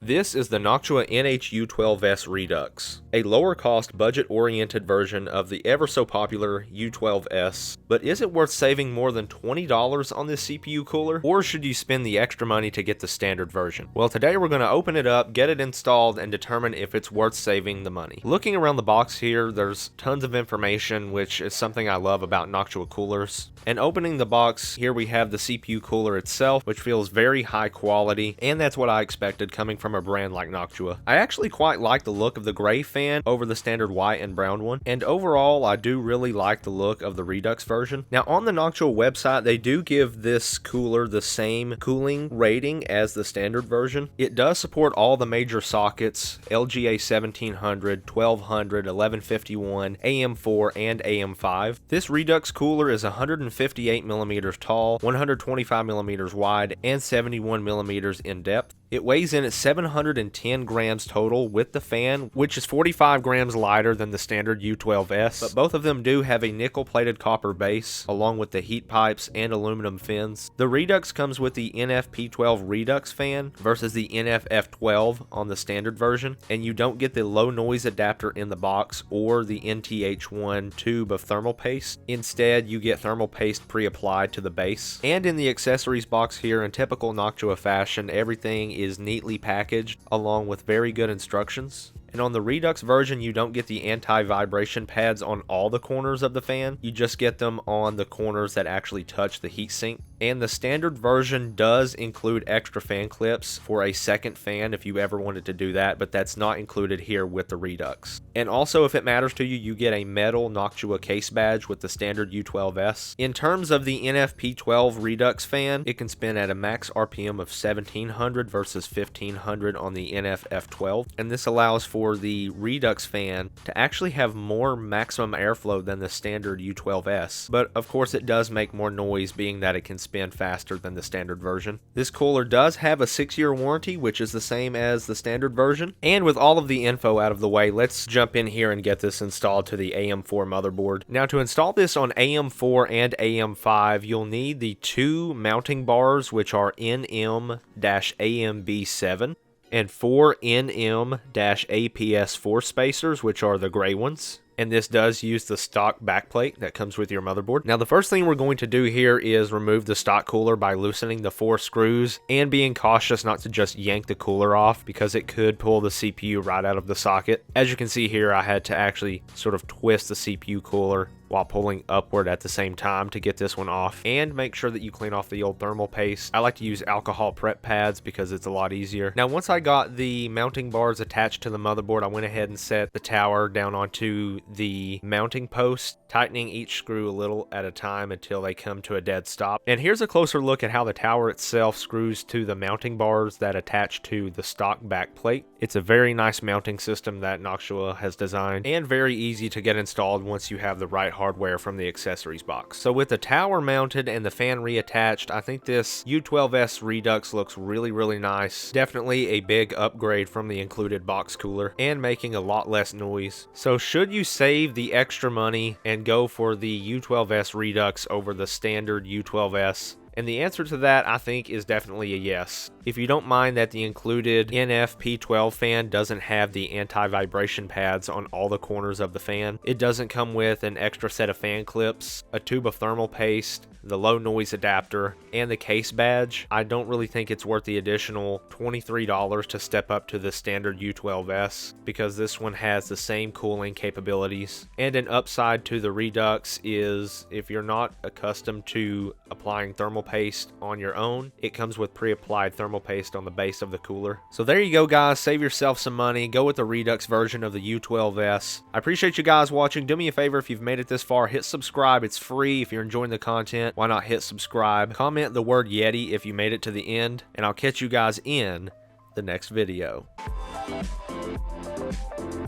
This is the Noctua U12S Redux, a lower cost budget oriented version of the ever so popular U12S, but is it worth saving more than $20 on this CPU cooler, or should you spend the extra money to get the standard version? Well, today we're going to open it up, get it installed, and determine if it's worth saving the money. Looking around the box here, there's tons of information, which is something I love about Noctua coolers. And opening the box, here we have the CPU cooler itself, which feels very high quality, and that's what I expected coming from a brand like Noctua. I actually quite like the look of the gray fan over the standard white and brown one, and overall I do really like the look of the Redux version. Now on the Noctua website, they do give this cooler the same cooling rating as the standard version. It does support all the major sockets, LGA 1700, 1200, 1151, AM4, and AM5. This Redux cooler is 158 millimeters tall, 125 millimeters wide, and 71 millimeters in depth. It weighs in at 710 grams total with the fan, which is 45 grams lighter than the standard U12S, but both of them do have a nickel-plated copper base, along with the heat pipes and aluminum fins. The Redux comes with the NF-P12 Redux fan versus the NF-F12 on the standard version, and you don't get the low noise adapter in the box or the NTH1 tube of thermal paste. Instead, you get thermal paste pre-applied to the base. And in the accessories box here, in typical Noctua fashion, everything is neatly packaged along with very good instructions. And on the Redux version, you don't get the anti-vibration pads on all the corners of the fan. You just get them on the corners that actually touch the heatsink. And the standard version does include extra fan clips for a second fan if you ever wanted to do that, but that's not included here with the Redux. And also, if it matters to you, you get a metal Noctua case badge with the standard U12S. In terms of the NF-P12 Redux fan, it can spin at a max RPM of 1700 versus 1500 on the NF-F12, and this allows for the Redux fan to actually have more maximum airflow than the standard U12S, but of course it does make more noise, being that it can spin faster than the standard version. This cooler does have a 6-year warranty, which is the same as the standard version. And with all of the info out of the way, let's jump in here and get this installed to the AM4 motherboard. Now, to install this on AM4 and AM5, you'll need the two mounting bars, which are NM-AMB7 and 4 NM-APS4 spacers, which are the gray ones. And this does use the stock backplate that comes with your motherboard. Now, the first thing we're going to do here is remove the stock cooler by loosening the 4 screws and being cautious not to just yank the cooler off, because it could pull the CPU right out of the socket. As you can see here, I had to actually sort of twist the CPU cooler while pulling upward at the same time to get this one off, and make sure that you clean off the old thermal paste. I like to use alcohol prep pads because it's a lot easier. Now, once I got the mounting bars attached to the motherboard, I went ahead and set the tower down onto the mounting post, tightening each screw a little at a time until they come to a dead stop. And here's a closer look at how the tower itself screws to the mounting bars that attach to the stock back plate. It's a very nice mounting system that Noctua has designed, and very easy to get installed once you have the right hardware from the accessories box. So with the tower mounted and the fan reattached, I think this U12S Redux looks really nice. Definitely a big upgrade from the included box cooler, and making a lot less noise. So should you save the extra money and go for the U12S Redux over the standard U12S? And the answer to that, I think, is definitely a yes. If you don't mind that the included NF-P12 fan doesn't have the anti-vibration pads on all the corners of the fan, it doesn't come with an extra set of fan clips, a tube of thermal paste, the low noise adapter, and the case badge, I don't really think it's worth the additional $23 to step up to the standard U12S, because this one has the same cooling capabilities. And an upside to the Redux is, if you're not accustomed to applying thermal paste on your own, it comes with pre-applied thermal paste on the base of the cooler. So there you go, guys. Save yourself some money. Go with the Redux version of the U12S. I appreciate you guys watching. Do me a favor, if you've made it this far, hit subscribe. It's free. If you're enjoying the content, why not hit subscribe? Comment the word Yeti if you made it to the end, and I'll catch you guys in the next video.